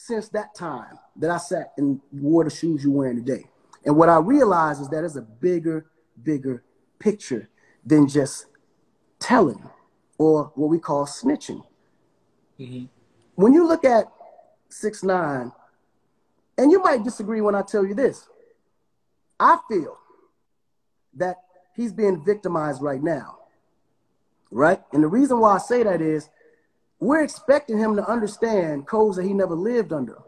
since that time that I sat and wore the shoes you're wearing today. And what I realize is that there's a bigger picture than just telling or what we call snitching. Mm-hmm. When you look at 6ix9ine, and you might disagree when I tell you this, I feel that he's being victimized right now, right? And the reason why I say that is we're expecting him to understand codes that he never lived under.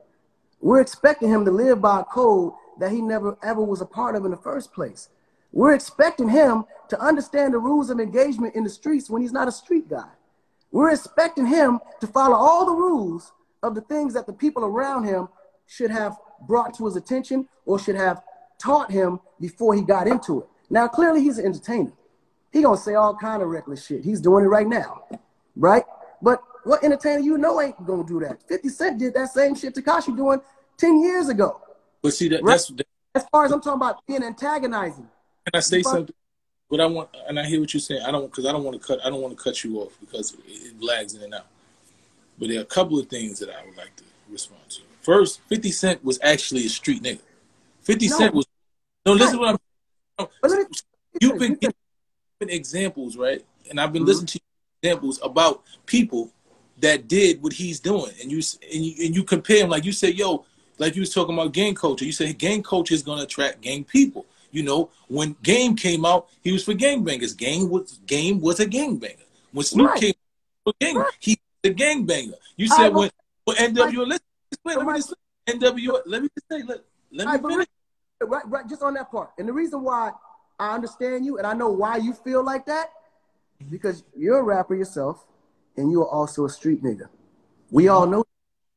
We're expecting him to live by a code that he never ever was a part of in the first place. We're expecting him to understand the rules of engagement in the streets when he's not a street guy. We're expecting him to follow all the rules of the things that the people around him should have brought to his attention or should have taught him before he got into it. Now, clearly he's an entertainer. He gonna say all kind of reckless shit. He's doing it right now, right? But what entertainer you know ain't gonna do that? 50 Cent did that same shit TEKASHI doing 10 years ago. But see, right? As far as I'm talking about being antagonizing. Can I say something? What I want, and I hear what you're saying. I don't want to cut you off because it lags in and out. But there are a couple of things that I would like to respond to. First, 50 Cent was actually a street nigga. 50 Cent was listen to what I'm. You've been giving examples, right? And I've been listening to examples about people that did what he's doing, and you compare him, like you say, yo, like you was talking about gang culture. You said gang culture is going to attract gang people. You know, when Game came out, he was for gangbangers. Game was a gangbanger. When Snoop came out, he was a gangbanger. You said when NWO, let me just say, let me finish. Right, just on that part. And the reason why I understand you and I know why you feel like that, because you're a rapper yourself and you are also a street nigga. We all know.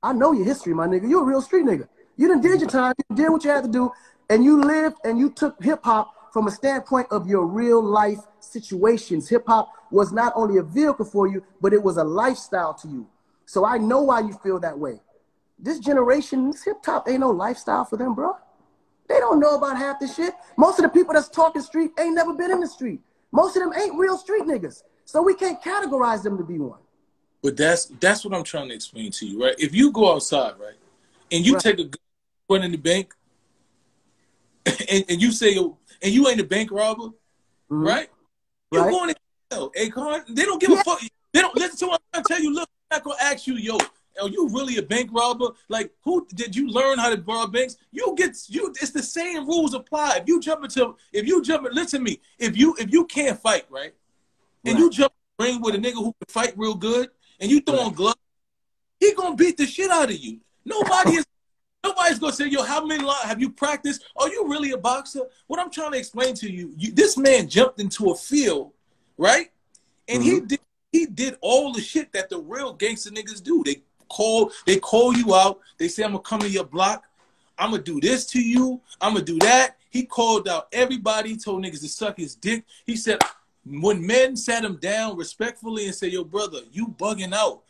I know your history, my nigga. You're a real street nigga. You done did your time. You did what you had to do. And you lived and you took hip-hop from a standpoint of your real life situations. Hip-hop was not only a vehicle for you, but it was a lifestyle to you. So I know why you feel that way. This generation's hip-hop ain't no lifestyle for them, bro. They don't know about half this shit. Most of the people that's talking street ain't never been in the street. Most of them ain't real street niggas. So we can't categorize them to be one. But that's what I'm trying to explain to you, right? If you go outside, right, and you take a gun, run in the bank, and you say, and you ain't a bank robber, right? You're going to jail, Akon. They don't give a fuck. They don't listen to what I'm trying to tell you. Look, I'm not going to ask you, yo, are you really a bank robber? Like, who did you learn how to rob banks? It's the same rules apply. Listen to me. If you can't fight, right? And you jump in the ring with a nigga who can fight real good, and you throw on gloves, he gonna beat the shit out of you. Nobody's gonna say, yo, how many lives have you practiced? Are you really a boxer? What I'm trying to explain to you, this man jumped into a field, right? And he did all the shit that the real gangster niggas do. They call you out. They say, I'm gonna come to your block. I'm gonna do this to you. I'm gonna do that. He called out everybody. He told niggas to suck his dick. He said, when men sat him down respectfully and said, yo, brother, you bugging out.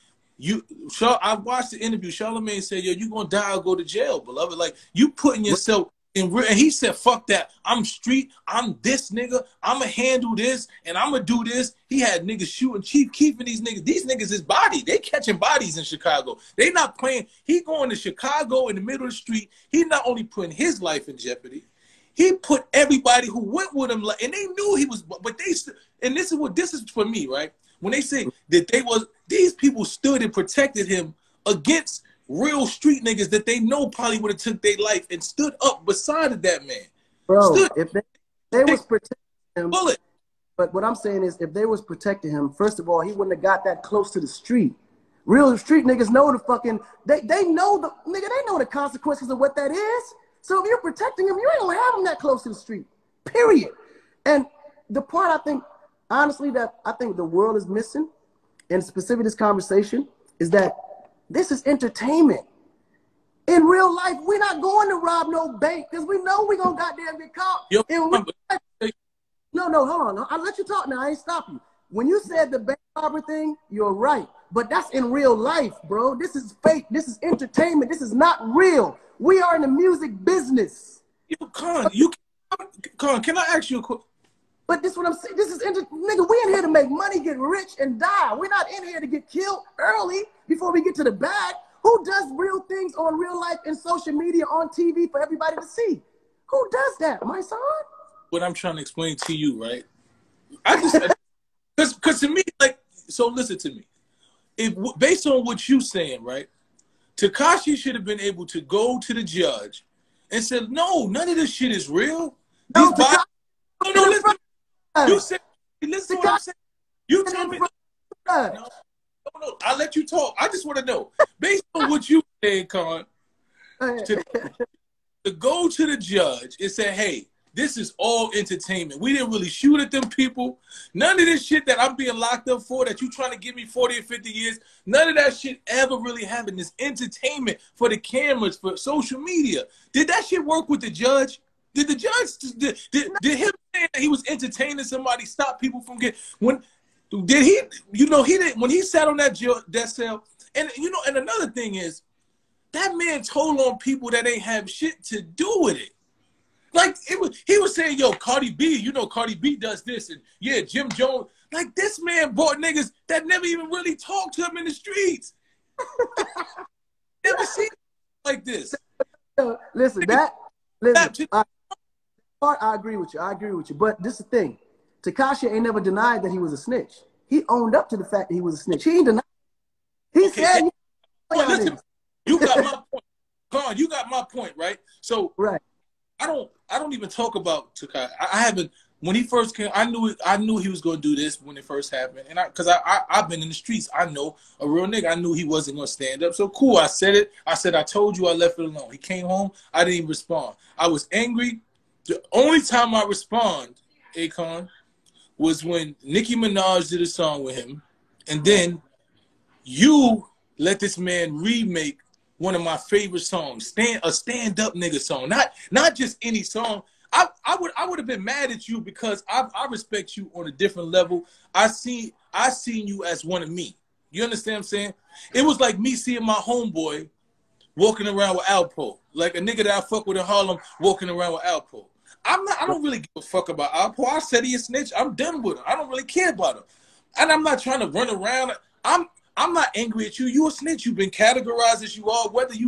I watched the interview. Charlamagne said, yo, you gonna die or go to jail, beloved. Like, you putting yourself in real. And he said, fuck that. I'm street. I'm this nigga. I'm gonna handle this and I'm gonna do this. He had niggas shooting Chief Keef and these niggas. These niggas is body. They catching bodies in Chicago. They not playing. He going to Chicago in the middle of the street. He not only putting his life in jeopardy, he put everybody who went with him, and they knew he was, but they, and this is for me, right? When they say that these people stood and protected him against real street niggas that they know probably would have took their life and stood up beside that man. Bro, if they was protecting him, but what I'm saying is if they was protecting him, first of all, he wouldn't have got that close to the street. Real street niggas know the fucking, they know the consequences of what that is. So if you're protecting him, you ain't gonna have him that close to the street, period. And the part I think, honestly, that I think the world is missing, and specifically this conversation, is that this is entertainment. In real life, we're not going to rob no bank because we know we're gonna goddamn get caught. No, hold on. I'll let you talk now. I ain't stop you. When you said the bank robber thing, you're right. But that's in real life, bro. This is fake. This is entertainment. This is not real. We are in the music business. Con, can I ask you a question? But this is what I'm saying. This is nigga, we in here to make money, get rich, and die. We're not in here to get killed early before we get to the bag. Who does real things on real life in social media on TV for everybody to see? Who does that, my son? What I'm trying to explain to you, right? I just, because to me, like, so listen to me. If based on what you saying, right? TEKASHI should have been able to go to the judge and said, no, none of this shit is real. These bodies. No, listen. You said, listen to what I'm saying. You tell me. No, I'll let you talk. I just want to know, based on what you said, Con, to go to the judge and say, hey, this is all entertainment. We didn't really shoot at them people. None of this shit that I'm being locked up for, that you trying to give me 40 or 50 years, none of that shit ever really happened. This entertainment for the cameras, for social media. Did that shit work with the judge? Did the judge, did him saying that he was entertaining somebody stop people from getting, did he, you know, he didn't, when he sat on that cell, and you know, and another thing is, that man told on people that ain't have shit to do with it. Like, he was saying, yo, Cardi B, you know, Cardi B does this, and yeah, Jim Jones. Like, this man brought niggas that never even really talked to him in the streets. Never seen like this. Listen, I agree with you. I agree with you. But this is the thing. TEKASHI ain't never denied that he was a snitch. He owned up to the fact that he was a snitch. He ain't denied. He said, listen, you got my point. Con, you got my point, right? So, right. I don't even talk about TEKASHI. I haven't. When he first came, I knew he was going to do this when it first happened, and because I've been in the streets, I know a real nigga. I knew he wasn't going to stand up. So cool, I said it. I said I told you. I left it alone. He came home. I didn't even respond. I was angry. The only time I respond, Akon, was when Nicki Minaj did a song with him, and then you let this man remake one of my favorite songs, a stand-up nigga song, not just any song. I would have been mad at you because I respect you on a different level. I seen you as one of me. You understand what I'm saying? It was like me seeing my homeboy walking around with Alpo, like a nigga that I fuck with in Harlem walking around with Alpo. I don't really give a fuck about Alpo. I said he a snitch. I'm done with him. I don't really care about him. And I'm not trying to run around. I'm not angry at you. You a snitch. You've been categorized as you are, whether you